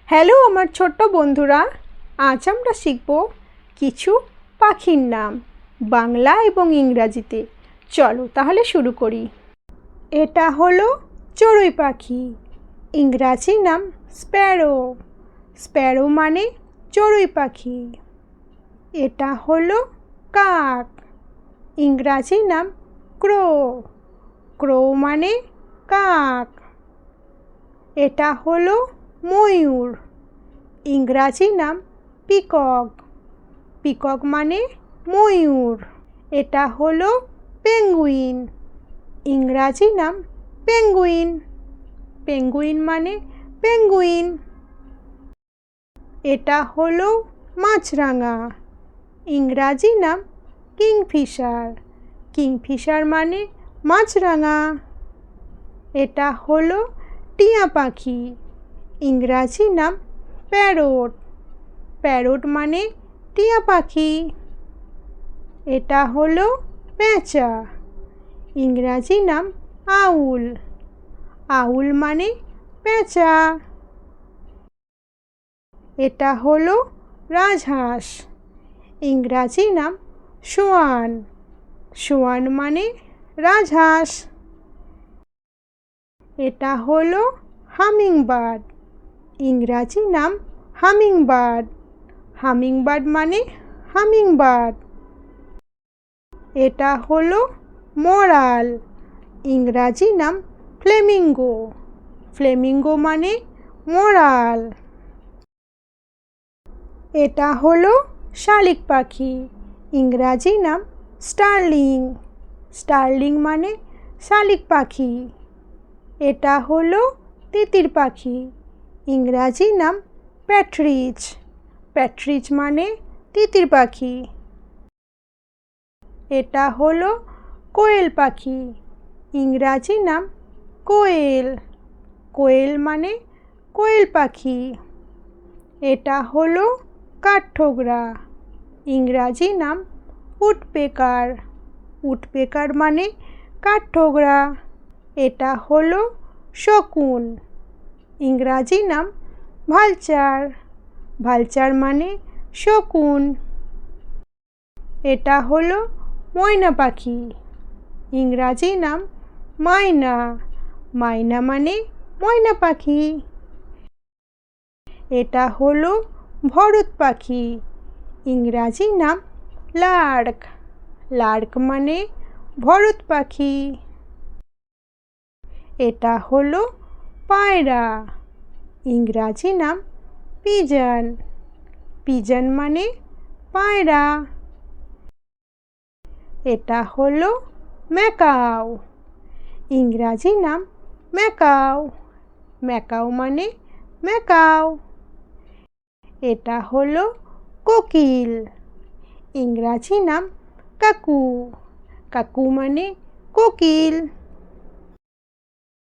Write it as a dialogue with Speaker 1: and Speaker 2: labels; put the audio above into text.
Speaker 1: Hello আমার ছোট্ট বন্ধুরা, আজ আমরা শিখব কিছু পাখির নাম বাংলা এবং ইংরাজিতে। চলো তাহলে শুরু করি। এটা হলো চড়ুই পাখি, ইংরাজি নাম স্প্যারো। স্প্যারো মানে চড়ুই পাখি। এটা হলো কাক, ইংরাজি নাম ক্রো। ক্রো মানে কাক। এটা হলো ময়ূর, ইংরাজি নাম পিকক। পিকক মানে ময়ূর। এটা হলো পেঙ্গুইন, ইংরাজি নাম পেঙ্গুইন। পেঙ্গুইন মানে পেঙ্গুইন। এটা হলো মাছরাঙা, ইংরাজি নাম কিংফিশার। কিংফিশার মানে মাছরাঙা। এটা হলো টিয়া পাখি, ইংরাজি নাম প্যারট। প্যারট মানে টিয়া পাখি। এটা হলো পেঁচা, ইংরাজি নাম আউল। আউল মানে পেঁচা। এটা হলো রাজহাঁস, ইংরাজি নাম সোয়ান। সোয়ান মানে রাজহাঁস। এটা হলো হামিংবার্ড, ইংরাজি নাম হামিংবার্ড। হামিংবার্ড মানে হামিংবার্ড। এটা হলো মরাল, ইংরাজি নাম ফ্লেমিঙ্গো। ফ্লেমিঙ্গো মানে মরাল। এটা হলো শালিক পাখি, ইংরাজি নাম স্টার্লিং। স্টার্লিং মানে শালিক পাখি। এটা হলো তিতির পাখি, ইংরাজি নাম প্যাট্রিচ। প্যাট্রিচ মানে তিতির পাখি। এটা হলো কোয়েল পাখি, ইংরাজি নাম কোয়েল। কোয়েল মানে কোয়েল পাখি। এটা হলো কাঠঠোকরা, ইংরাজি নাম উডপেকার। উডপেকার মানে কাঠঠোকরা। এটা হলো শকুন, ইংরাজি নাম ভালচার। ভালচার মানে শকুন। এটা হলো ময়না পাখি, ইংরাজি নাম মায়না। মায়না মানে ময়না পাখি। এটা হলো ভরত পাখি, ইংরাজি নাম লার্ক। লার্ক মানে ভরত পাখি। এটা হলো পায়রা, ইংরাজি নাম পিজন। পিজন মানে পায়রা। এটা হলো ম্যাকাও, ইংরাজি নাম ম্যাকাও। ম্যাকাও মানে ম্যাকাও। এটা হলো কোকিল, ইংরাজি নাম কাকু। কাকু মানে কোকিল।